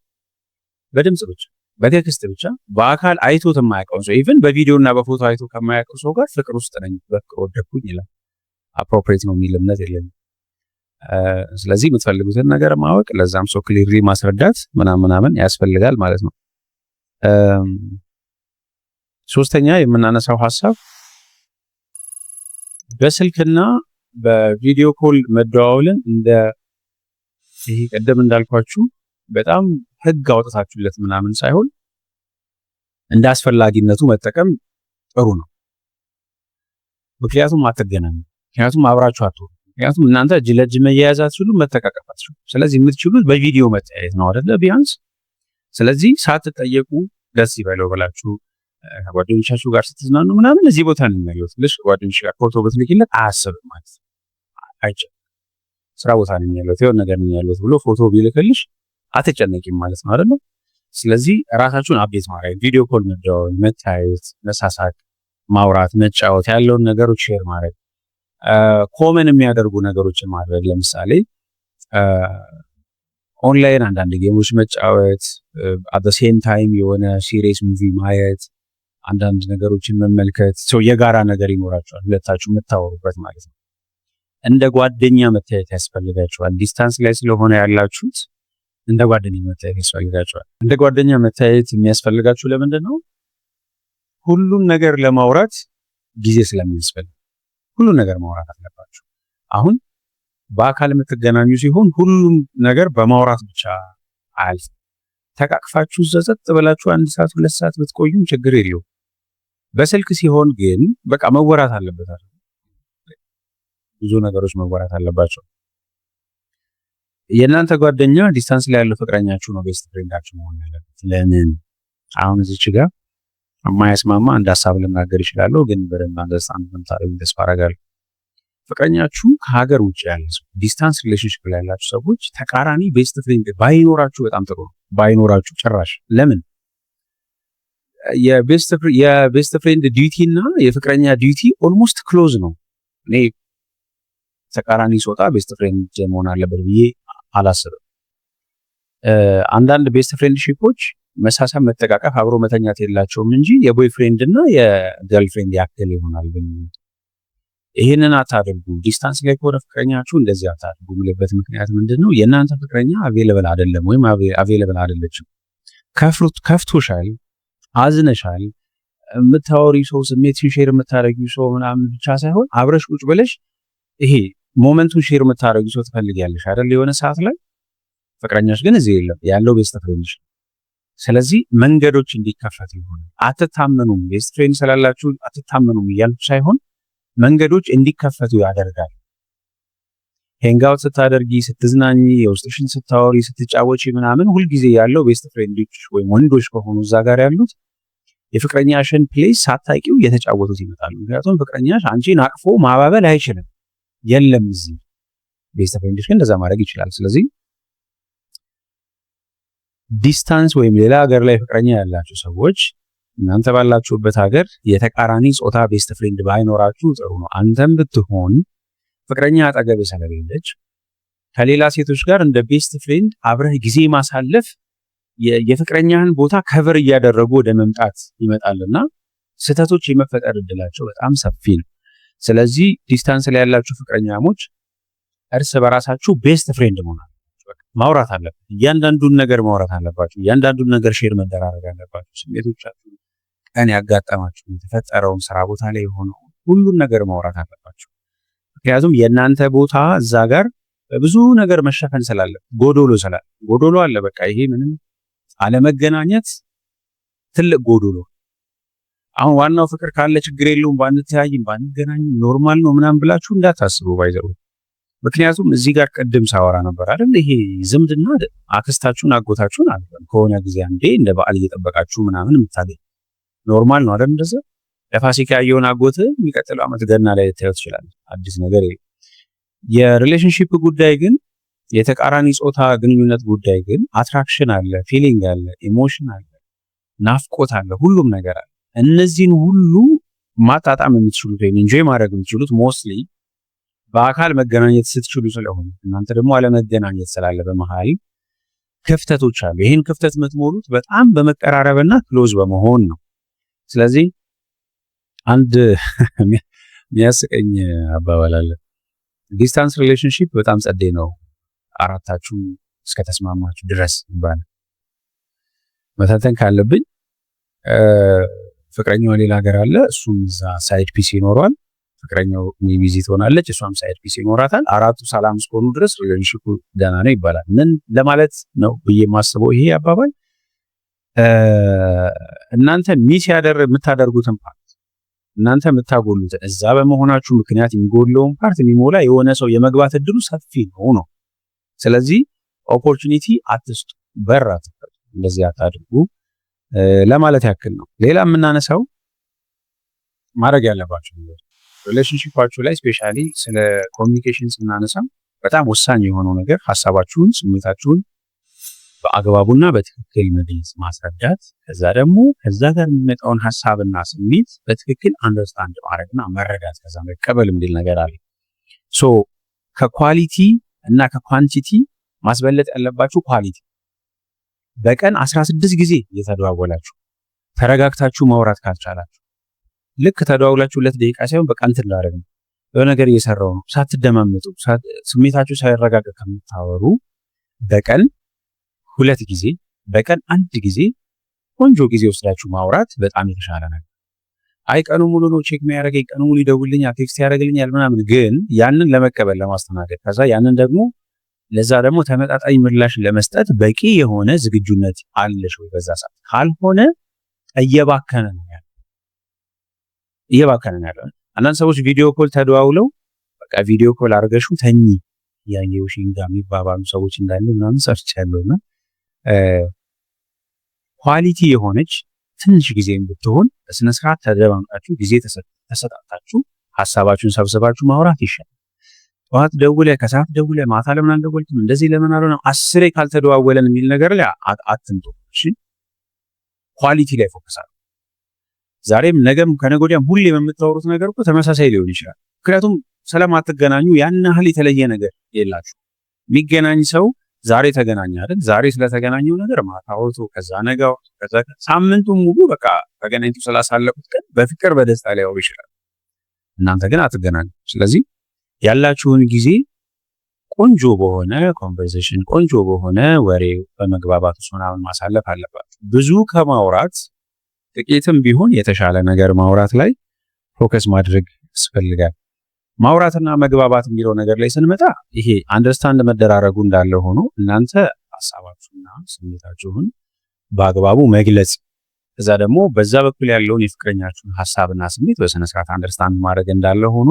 በድምጽ ብቻ በቴክስት ብቻ በአካል አይቶት የማያውቀው ሰው ኢቭን በቪዲዮ እና በፎቶ አይቶ ከማያውቀው ሰው ጋር ፍቅር ውስጥ ነኝ በፍቅር ወደድኩኝ ይላል። አፕሮፕሪየት ነው የሚል እምነት የለኝም። ስለዚህ የምትፈልጉትን ነገር ማወቅ፣ ለዛም ሰው ክሊርሊ ማስረዳት ምናምን ያስፈልጋል ማለት ነው። ሶስተኛ የምናነሳው ሐሳብ በስልክና በቪዲዮ ኮል መደዋወልን እንደ ይሄ ቀደም እንዳልኳችሁ በጣም ህግ አውጥታችሁለት ምናምን ሳይሆን እንደ አስፈላጊነቱ መጠቀም ጥሩ ነው። ምክንያቱም አትገናኙ፣ ምክንያቱም አብራችሁ አትሆኑ፣ ምክንያቱም እናንተ እጅ ለእጅ መያያዝ አትችሉም፣ መተቃቀፍ አትችሉም። ስለዚህ የምትችሉት በቪዲዮ መተያየት ነው አይደለ? ቢያንስ ስለዚህ ሳትጠየቁ ደስ ይበለው ብላችሁ ከጓደኞቻችሁ ጋር ስትዝናኑ ምናምን እዚህ ቦታ ነው የሚያዩት ልሽ ጓደኞች ጋር ፎቶ ብትልኪለት አያስብም ማለት ነው። አይጨነቅም። ስራ ቦታ ነው ያለሁት የሆነ ነገር ነው ያለሁት ብሎ ፎቶ ቢልክልሽ አትጨነቂም ማለት ነው አይደል? ስለዚህ ራሳችሁን አፕዴት ማድረግ፣ ቪዲዮ ኮል መደዋወል፣ መታየት፣ መሳሳቅ፣ ማውራት፣ መጫወት፣ ያለውን ነገሮች ሼር ማድረግ፣ ኮመን የሚያደርጉ ነገሮችን ማድረግ። ለምሳሌ ኦንላይን አንዳንድ ጌሞች መጫወት፣ አት ዘ ሴም ታይም የሆነ ሲሪየስ ሙቪ ማየት፣ አንዳንድ ነገሮችን መመልከት። ሰው የጋራ ነገር ይኖራቸዋል ሁለታችሁ የምታወሩበት ማለት ነው። እንደ ጓደኛ መታየት ያስፈልጋቸዋል። ዲስታንስ ላይ ስለሆነ ያላችሁት እንደ ጓደኛ መታየት ያስፈልጋቸዋል። እንደ ጓደኛ መታየት የሚያስፈልጋችሁ ለምንድን ነው? ሁሉን ነገር ለማውራት ጊዜ ስለሚያስፈልግ ሁሉን ነገር ማውራት አለባችሁ። አሁን በአካል የምትገናኙ ሲሆን ሁሉም ነገር በማውራት ብቻ አያልፍም። ተቃቅፋችሁ ዘዘጥ ብላችሁ 1 ሰዓት 2 ሰዓት ብትቆዩም ችግር የለውም። በስልክ ሲሆን ግን በቃ መወራት አለበት። ብዙ ነገሮች መወራት አለባቸው። የእናንተ ጓደኛ ዲስታንስ ላይ ያለው ፍቅረኛችሁ ነው ቤስት ፍሬንዳችሁ መሆን ያለበት። ለምን? አሁን እዚች ጋር የማያስማማ አንድ ሀሳብ ልናገር ይችላለሁ፣ ግን በደንብ አንደርስታንድ እንደምታደርጉ ተስፋ አደርጋለሁ። ፍቅረኛችሁ ከሀገር ውጭ ያለ ሰው፣ ዲስታንስ ሪሌሽንሽፕ ላይ ያላችሁ ሰዎች ተቃራኒ ቤስት ፍሬንድ ባይኖራችሁ በጣም ጥሩ ነው። ባይኖራችሁ ጭራሽ። ለምን? የቤስት ፍሬንድ ዲዩቲ እና የፍቅረኛ ዲዩቲ ኦልሞስት ክሎዝ ነው። እኔ ተቃራኒ ሶጣ ቤስት ፍሬንድ መሆን አለበት ብዬ አላስብም። አንዳንድ ቤስት ፍሬንድሺፖች መሳሳብ፣ መጠቃቀፍ፣ አብሮ መተኛት የላቸውም እንጂ የቦይ ፍሬንድ እና የገርል ፍሬንድ ያክል ይሆናል። ይህንን አታደርጉ። ዲስታንስ ላይ ከሆነ ፍቅረኛችሁ እንደዚህ አታደርጉ። የሚልበት ምክንያት ምንድን ነው? የእናንተ ፍቅረኛ አቬለብል አይደለም ወይም አቬለብል አይደለችም። ከፍቶሻል፣ አዝነሻል። የምታወሪ ሰው፣ ስሜትሽን ሼር የምታደርጊ ሰው ምናምን ብቻ ሳይሆን አብረሽ ቁጭ ብለሽ ይሄ ሞመንቱን ሼር የምታደርጊ ሰው ትፈልጊያለሽ አይደል? የሆነ ሰዓት ላይ ፍቅረኛሽ ግን እዚህ የለም፣ ያለው ቤስት ፍሬንድሽ። ስለዚህ መንገዶች እንዲከፈት ይሆናል። አትታመኑም። ቤስት ፍሬንድ ስላላችሁ አትታመኑም እያልኩ ሳይሆን መንገዶች እንዲከፈቱ ያደርጋል። ሄንጋውት ስታደርጊ፣ ስትዝናኝ፣ የውስጥሽን ስታወሪ፣ ስትጫወቺ ምናምን ሁልጊዜ ያለው ቤስት ፍሬንዶች ወይም ወንዶች ከሆኑ እዛ ጋር ያሉት የፍቅረኛሽን ፕሌስ ሳታውቂው እየተጫወቱት ይመጣሉ። ምክንያቱም ፍቅረኛሽ አንቺን አቅፎ ማባበል አይችልም። የለም እዚህ ቤስት ፍሬንድሽ ግን እንደዛ ማድረግ ይችላል። ስለዚህ ዲስታንስ ወይም ሌላ ሀገር ላይ ፍቅረኛ ያላችሁ ሰዎች እናንተ ባላችሁበት ሀገር የተቃራኒ ጾታ ቤስት ፍሬንድ ባይኖራችሁ ጥሩ ነው። አንተም ብትሆን ፍቅረኛ አጠገብ ስለሌለች ከሌላ ሴቶች ጋር እንደ ቤስት ፍሬንድ አብረህ ጊዜ ማሳለፍ የፍቅረኛህን ቦታ ከቨር እያደረጉ ወደ መምጣት ይመጣልና ስህተቶች የመፈጠር እድላቸው በጣም ሰፊ ነው። ስለዚህ ዲስታንስ ላይ ያላችሁ ፍቅረኛሞች እርስ በራሳችሁ ቤስት ፍሬንድ መሆን ማውራት አለበት። እያንዳንዱን ነገር ማውራት አለባችሁ። እያንዳንዱን ነገር ሼር መደራረግ አለባችሁ። ስሜቶቻችሁ፣ ቀን ያጋጠማችሁ፣ የተፈጠረውን ስራ ቦታ ላይ የሆነው ሁሉን ነገር ማውራት አለባችሁ። ምክንያቱም የእናንተ ቦታ እዛ ጋር በብዙ ነገር መሸፈን ስላለ ጎዶሎ አለ። በቃ ይሄ ምንም አለመገናኘት ትልቅ ጎዶሎ። አሁን ዋናው ፍቅር ካለ ችግር የለውም ባንተያይም ባንገናኝም ኖርማል ነው ምናምን ብላችሁ እንዳታስቡ ባይዘው። ምክንያቱም እዚህ ጋር ቅድም ሳወራ ነበር አይደል? ይሄ ዝምድና አክስታችሁን አጎታችሁን አይደለም ከሆነ ጊዜ አንዴ እንደ በዓል እየጠበቃችሁ ምናምን የምታገኝ ኖርማል ነው አይደል? እንደዛ ለፋሲካ ያየውን አጎት የሚቀጥለው ዓመት ገና ላይ ልታዩት ይችላል። አዲስ ነገር የለም። የሪሌሽንሺፕ ጉዳይ ግን የተቃራኒ ጾታ ግንኙነት ጉዳይ ግን አትራክሽን አለ፣ ፊሊንግ አለ፣ ኢሞሽን አለ፣ ናፍቆት አለ፣ ሁሉም ነገር አለ። እነዚህን ሁሉ ማጣጣም የምትችሉት ወይም ኢንጆይ ማድረግ የምትችሉት ሞስትሊ በአካል መገናኘት ስትችሉ ስለሆነ እናንተ ደግሞ አለመገናኘት ስላለ በመሃል ክፍተቶች አሉ። ይህን ክፍተት የምትሞሉት በጣም በመቀራረብና ክሎዝ በመሆን ነው። ስለዚህ አንድ የሚያስቀኝ አባባል አለ። ዲስታንስ ሪሌሽንሺፕ በጣም ጸዴ ነው አራታችሁ እስከተስማማችሁ ድረስ ይባላል። መተንተን ካለብኝ ፍቅረኛው ሌላ ሀገር አለ፣ እሱም እዛ ሳይድ ፒስ ይኖረዋል። ፍቅረኛው ቪዚ ትሆናለች፣ እሷም ሳይድ ፒስ ይኖራታል። አራቱ ሰላም እስከሆኑ ድረስ ሪሌሽንሺፑ ደህና ነው ይባላል። ምን ለማለት ነው ብዬ የማስበው ይሄ አባባል እናንተ ሚስ የምታደርጉትን ፓርት እናንተ የምታጎሉትን እዛ በመሆናችሁ ምክንያት የሚጎለውን ፓርት የሚሞላ የሆነ ሰው የመግባት እድሉ ሰፊ ነው። ስለዚህ ኦፖርቹኒቲ አትስጡ፣ በር አትክፈቱ፣ እንደዚህ አታድርጉ ለማለት ያክል ነው። ሌላ የምናነሳው ማድረግ ያለባችሁ ነገር ሪሌሽንሺፓችሁ ላይ ስፔሻሊ ስለ ኮሚኒኬሽን ስናነሳ በጣም ወሳኝ የሆነው ነገር ሐሳባችሁን፣ ስሜታችሁን በአግባቡና በትክክል መግለጽ ማስረዳት፣ ከዛ ደግሞ ከዛ ጋር የሚመጣውን ሐሳብና ስሜት በትክክል አንደርስታንድ ማድረግና መረዳት ከዛ መቀበል የሚል ነገር አለ። ሶ ከኳሊቲ እና ከኳንቲቲ ማስበለጥ ያለባችሁ ኳሊቲ። በቀን 16 ጊዜ እየተደዋወላችሁ ተረጋግታችሁ ማውራት ካልቻላችሁ ልክ ተደዋውላችሁ 2 ደቂቃ ሳይሆን በቃ እንትን ላደርግ ነው የሆነ ነገር እየሰራው ነው ሳትደማመጡ ስሜታችሁ ሳይረጋጋ ከምታወሩ በቀን 2 ጊዜ በቀን 1 ጊዜ ቆንጆ ጊዜ ወስዳችሁ ማውራት በጣም የተሻለ ነገር። አይ ቀኑ ሙሉ ነው ቼክ የሚያደርገኝ ቀኑ ሙሉ ይደውልልኛል ቴክስት ያደርግልኛል ምናምን፣ ግን ያንን ለመቀበል ለማስተናገድ ከዛ ያንን ደግሞ ለዛ ደግሞ ተመጣጣኝ ምላሽ ለመስጠት በቂ የሆነ ዝግጁነት አለሽ ወይ በዛ ሰዓት? ካልሆነ እየባከነ ነው ያለው። አንዳንድ ሰዎች ቪዲዮ ኮል ተደዋውለው በቃ ቪዲዮ ኮል አድርገሽው ተኚ ያየውሽ እንጋ የሚባባሉ ሰዎች እንዳሉ ምናምን ሰርች ያለውና ኳሊቲ የሆነች ትንሽ ጊዜም ብትሆን በስነ ስርዓት ተደማምጣችሁ ጊዜ ተሰጣጣችሁ ሐሳባችሁን ሰብስባችሁ ማውራት ይሻላል። ጠዋት ደውለ ከሰዓት ደውለ ማታ ለምን አልደወልክም እንደዚህ ለምን አልሆነም 10 ካልተደዋወለን የሚል ነገር ላይ አትንጡ። እሺ ኳሊቲ ላይ ፎከስ አድርጉ። ዛሬም ነገም ከነገ ወዲያም ሁሌም የምታወሩት ነገር እኮ ተመሳሳይ ሊሆን ይችላል። ምክንያቱም ስለማትገናኙ ያን ያህል የተለየ ነገር የላችሁ። የሚገናኝ ሰው ዛሬ ተገናኘ አይደል? ዛሬ ስለተገናኘው ነገር ማታ አውርቶ ከዛ ነገው ከዛ ሳምንቱን ሙሉ በቃ ተገናኝቶ ስላሳለፉት ቀን በፍቅር በደስታ ሊያወሩ ይችላል። እናንተ ግን አትገናኙ። ስለዚህ ያላችሁን ጊዜ ቆንጆ በሆነ ኮንቨርሴሽን ቆንጆ በሆነ ወሬ በመግባባት ውስጥ ምናምን ማሳለፍ አለባችሁ። ብዙ ከማውራት ጥቂትም ቢሆን የተሻለ ነገር ማውራት ላይ ፎከስ ማድረግ ያስፈልጋል። ማውራትና መግባባት የሚለው ነገር ላይ ስንመጣ ይሄ አንደርስታንድ መደራረጉ እንዳለ ሆኖ እናንተ ሐሳባችሁና ስሜታችሁን በአግባቡ መግለጽ ከዛ ደግሞ በዛ በኩል ያለውን የፍቅረኛችሁን ሐሳብና ስሜት በስነ ስርዓት አንደርስታንድ ማድረግ እንዳለ ሆኖ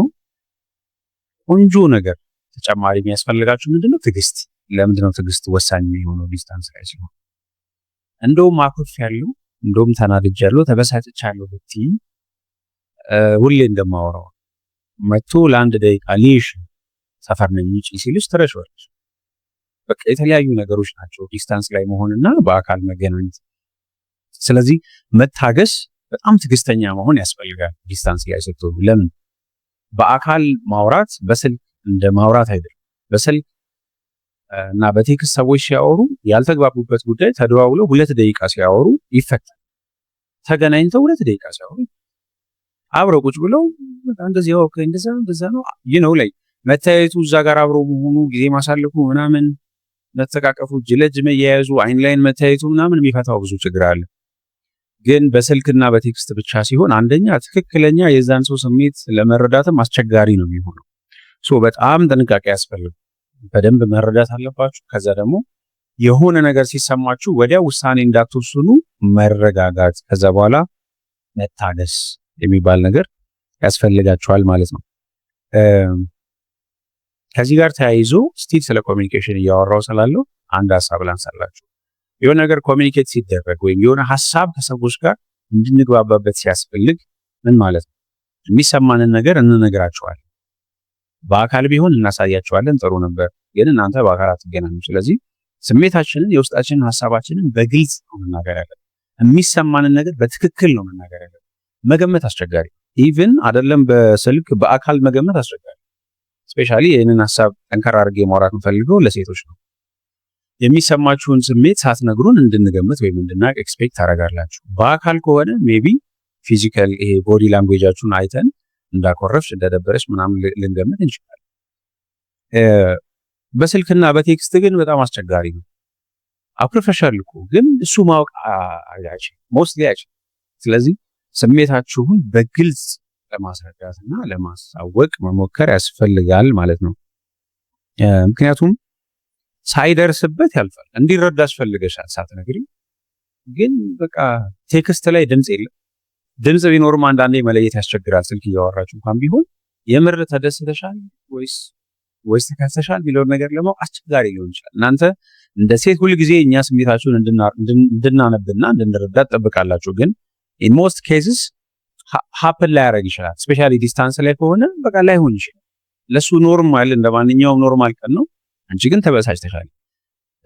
ቆንጆ ነገር ተጨማሪ የሚያስፈልጋችሁ ምንድነው? ትዕግስት። ለምንድነው ትዕግስት ወሳኝ የሚሆነው ዲስታንስ ላይ ሲሆን? እንደውም አኩርፍ ያለው እንደውም ተናድጃለሁ ተበሳጭቻለሁ ብትይ ሁሌ እንደማወራው መጥቶ ለአንድ ደቂቃ ሊሽ ሰፈር ነኝ ውጪ ሲልሽ ትረሺዋለሽ። በቃ የተለያዩ ነገሮች ናቸው ዲስታንስ ላይ መሆንና በአካል መገናኘት። ስለዚህ መታገስ በጣም ትዕግስተኛ መሆን ያስፈልጋል ዲስታንስ ላይ ስትሆኑ። ለምን በአካል ማውራት በስልክ እንደ ማውራት አይደለም። በስልክ እና በቴክስት ሰዎች ሲያወሩ ያልተግባቡበት ጉዳይ ተደዋውለው 2 ደቂቃ ሲያወሩ ይፈታል። ተገናኝተው 2 ደቂቃ ሲያወሩ አብረው ቁጭ ብለው እንደዚህ ኦኬ እንደዛ ነው ላይ መታየቱ እዛ ጋር አብሮ መሆኑ ጊዜ ማሳለፉ ምናምን መተቃቀፉ እጅ ለእጅ መያያዙ አይን ላይን መታየቱ ምናምን የሚፈታው ብዙ ችግር አለ። ግን በስልክና በቴክስት ብቻ ሲሆን አንደኛ ትክክለኛ የዛን ሰው ስሜት ለመረዳትም አስቸጋሪ ነው የሚሆነው። በጣም ጥንቃቄ ያስፈልጋል። በደንብ መረዳት አለባችሁ። ከዛ ደግሞ የሆነ ነገር ሲሰማችሁ ወዲያ ውሳኔ እንዳትወስኑ መረጋጋት፣ ከዛ በኋላ መታገስ የሚባል ነገር ያስፈልጋችኋል ማለት ነው። ከዚህ ጋር ተያይዞ ስቲል ስለ ኮሚኒኬሽን እያወራው ስላለው አንድ ሐሳብ ላንሳላችሁ። የሆነ ነገር ኮሚኒኬት ሲደረግ ወይም የሆነ ሐሳብ ከሰዎች ጋር እንድንግባባበት ሲያስፈልግ ምን ማለት ነው? የሚሰማንን ነገር እንነግራቸዋለን። በአካል ቢሆን እናሳያቸዋለን፣ ጥሩ ነበር፣ ግን እናንተ በአካል አትገናኙ። ስለዚህ ስሜታችንን የውስጣችንን ሐሳባችንን በግልጽ ነው መናገር ያለብን። የሚሰማንን ነገር በትክክል ነው መናገር ያለብን። መገመት አስቸጋሪ፣ ኢቭን አይደለም በስልክ በአካል መገመት አስቸጋሪ። ስፔሻሊ ይህንን ሐሳብ ጠንከር አድርጌ ማውራት የምፈልገው ለሴቶች ነው። የሚሰማችሁን ስሜት ሳትነግሩን እንድንገምት ወይም እንድናቅ ኤክስፔክት ታደርጋላችሁ። በአካል ከሆነ ሜቢ ፊዚካል ይሄ ቦዲ ላንጉዌጃችሁን አይተን እንዳኮረፍሽ እንደደበረሽ ምናምን ልንገምት እንችላለን። በስልክና በቴክስት ግን በጣም አስቸጋሪ ነው። አኩርፈሻል እኮ ግን እሱ ማወቅ ሞስትሊ አይችልም። ስለዚህ ስሜታችሁን በግልጽ ለማስረዳትና ለማሳወቅ መሞከር ያስፈልጋል ማለት ነው። ምክንያቱም ሳይደርስበት ያልፋል። እንዲረዳ አስፈልገሻል ሳትነግሪ። ግን በቃ ቴክስት ላይ ድምጽ የለም። ድምጽ ቢኖርም አንዳንዴ መለየት ያስቸግራል። ስልክ እያወራችሁ እንኳን ቢሆን የምር ተደስተሻል ወይስ ተከሰሻል ቢለውን ነገር ለማወቅ አስቸጋሪ ሊሆን ይችላል። እናንተ እንደ ሴት ሁል ጊዜ እኛ ስሜታችሁን እንድናነብና እንድንረዳ ትጠብቃላችሁ። ግን ኢን ሞስት ኬዝስ ሀፕን ላያደርግ ይችላል። ስፔሻሊ ዲስታንስ ላይ ከሆነ በቃ ላይሆን ይችላል። ለሱ ኖርማል እንደማንኛውም ኖርማል ቀን ነው። አንቺ ግን ተበሳጭተሻል።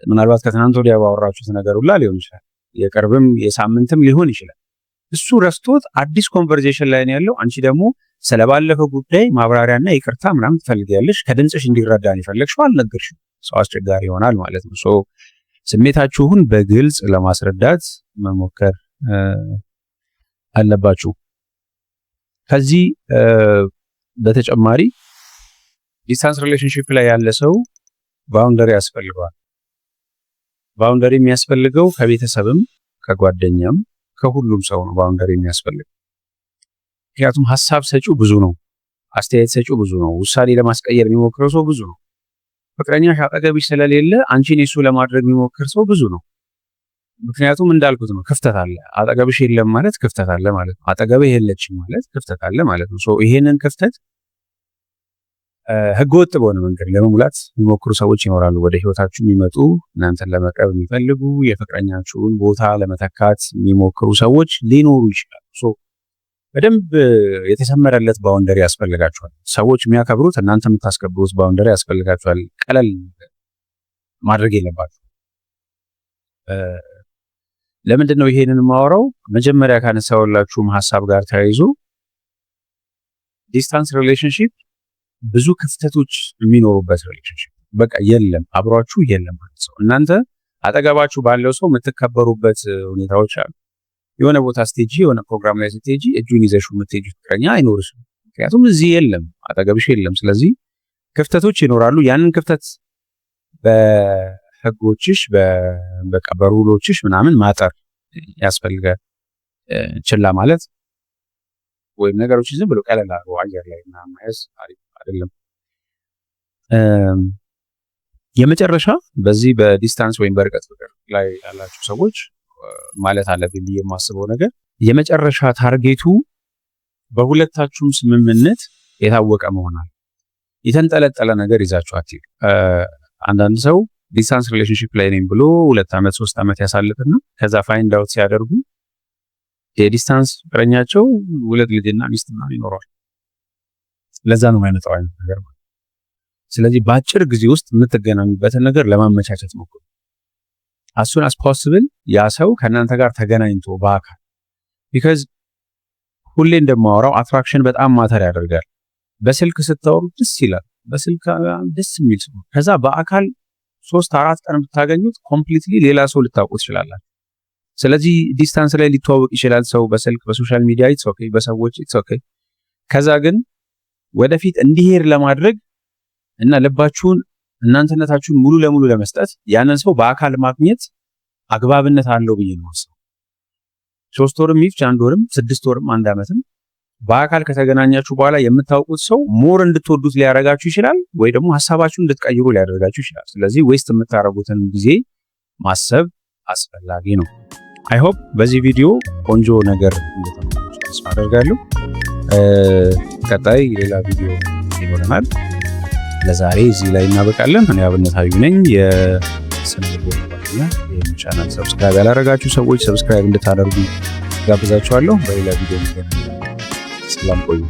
ምናልባት ከትናንት ወዲያ ባወራችሁት ነገር ሁላ ሊሆን ይችላል፣ የቅርብም የሳምንትም ሊሆን ይችላል። እሱ ረስቶት አዲስ ኮንቨርሴሽን ላይ ነው ያለው። አንቺ ደግሞ ስለባለፈው ጉዳይ ማብራሪያና ይቅርታ ምናምን ትፈልጊያለሽ። ከድምፅሽ እንዲረዳን የፈለግሽው አልነገርሽም። ሰው አስቸጋሪ ይሆናል ማለት ነው። ስሜታችሁን በግልጽ ለማስረዳት መሞከር አለባችሁ። ከዚህ በተጨማሪ ዲስታንስ ሪሌሽንሺፕ ላይ ያለ ሰው ባውንደሪ ያስፈልገዋል። ባውንደሪ የሚያስፈልገው ከቤተሰብም ከጓደኛም ከሁሉም ሰው ነው ባውንደሪ የሚያስፈልገው። ምክንያቱም ሀሳብ ሰጪው ብዙ ነው፣ አስተያየት ሰጪው ብዙ ነው፣ ውሳኔ ለማስቀየር የሚሞክረው ሰው ብዙ ነው። ፍቅረኛሽ አጠገብሽ ስለሌለ አንቺን እሱ ለማድረግ የሚሞክር ሰው ብዙ ነው። ምክንያቱም እንዳልኩት ነው፣ ክፍተት አለ። አጠገብሽ የለም ማለት ክፍተት አለ ማለት ነው። አጠገብህ የለችም ማለት ክፍተት አለ ማለት ነው። ይሄንን ክፍተት ህገወጥ በሆነ መንገድ ለመሙላት የሚሞክሩ ሰዎች ይኖራሉ። ወደ ህይወታችሁ የሚመጡ እናንተን ለመቅረብ የሚፈልጉ የፍቅረኛችሁን ቦታ ለመተካት የሚሞክሩ ሰዎች ሊኖሩ ይችላሉ። በደንብ የተሰመረለት ባውንደሪ ያስፈልጋችኋል። ሰዎች የሚያከብሩት እናንተ የምታስከብሩት ባውንደሪ ያስፈልጋችኋል። ቀለል ማድረግ የለባችሁ። ለምንድን ነው ይሄንን የማወራው? መጀመሪያ ካነሳሁላችሁም ሀሳብ ጋር ተያይዞ ዲስታንስ ሪሌሽንሺፕ ብዙ ክፍተቶች የሚኖሩበት ሪሌሽንሺፕ በቃ የለም፣ አብሯችሁ የለም ማለት ነው። እናንተ አጠገባችሁ ባለው ሰው የምትከበሩበት ሁኔታዎች አሉ። የሆነ ቦታ ስትሄጂ፣ የሆነ ፕሮግራም ላይ ስትሄጂ እጁን ይዘሽው የምትሄጂ ፍቅረኛ አይኖርሽም። ምክንያቱም እዚህ የለም፣ አጠገብሽ የለም። ስለዚህ ክፍተቶች ይኖራሉ። ያንን ክፍተት በህጎችሽ በቃ በሩሎችሽ ምናምን ማጠር ያስፈልጋል። ችላ ማለት ወይም ነገሮች ዝም ብሎ ቀለል አድርጎ አየር ላይ ምናምን ማየት አይደለም። የመጨረሻ በዚህ በዲስታንስ ወይም በርቀት ፍቅር ላይ ያላችሁ ሰዎች ማለት አለብኝ ብዬ የማስበው ነገር የመጨረሻ ታርጌቱ በሁለታችሁም ስምምነት የታወቀ መሆናል። የተንጠለጠለ ነገር ይዛችሁ አትሄዱ። አንዳንድ ሰው ዲስታንስ ሪሌሽንሺፕ ላይ ነኝ ብሎ 2 ዓመት 3 ዓመት ያሳልፍና ከዛ ፋይንድ አውት ሲያደርጉ የዲስታንስ ፍቅረኛቸው 2 ልጅና ሚስትና ይኖራል። ለዛ ነው የማይመጣው አይነት ነገር ማለት። ስለዚህ በአጭር ጊዜ ውስጥ የምትገናኙበትን ነገር ለማመቻቸት ሞክሩ። as soon as possible ያ ሰው ከእናንተ ጋር ተገናኝቶ በአካል because ሁሌ እንደማወራው አትራክሽን በጣም ማተር ያደርጋል። በስልክ ስታወሩ ደስ ይላል፣ በስልክ ደስ የሚል ሰው ከዛ በአካል 3-4 ቀን ብታገኙት ኮምፕሊትሊ ሌላ ሰው ልታውቁት ትችላላችሁ። ስለዚህ ዲስታንስ ላይ ሊተዋወቅ ይችላል ሰው በስልክ በሶሻል ሚዲያ ኢትስ ኦኬ፣ በሰዎች ኢትስ ኦኬ። ከዛ ግን ወደፊት እንዲሄድ ለማድረግ እና ልባችሁን እናንተነታችሁን ሙሉ ለሙሉ ለመስጠት ያንን ሰው በአካል ማግኘት አግባብነት አለው ብዬ ነው የማስበው። 3 ወርም ይፍጅ 1 ወርም 6 ወርም 1 ዓመትም በአካል ከተገናኛችሁ በኋላ የምታውቁት ሰው ሞር እንድትወዱት ሊያደርጋችሁ ይችላል፣ ወይ ደግሞ ሀሳባችሁን እንድትቀይሩ ሊያደርጋችሁ ይችላል። ስለዚህ ዌስት የምታረጉትን ጊዜ ማሰብ አስፈላጊ ነው። አይ ሆፕ በዚህ ቪዲዮ ቆንጆ ነገር እንደተማራችሁ ተስፋ አደርጋለሁ። ቀጣይ ሌላ ቪዲዮ ይኖረናል። ለዛሬ እዚህ ላይ እናበቃለን። እኔ አብነት አዩ ነኝ የስነ ልቦና ባለሙያ። ይህን ቻናል ሰብስክራይብ ያላደረጋችሁ ሰዎች ሰብስክራይብ እንድታደርጉ ጋብዛችኋለሁ። በሌላ ቪዲዮ እንገናኛለን። ሰላም ቆዩ።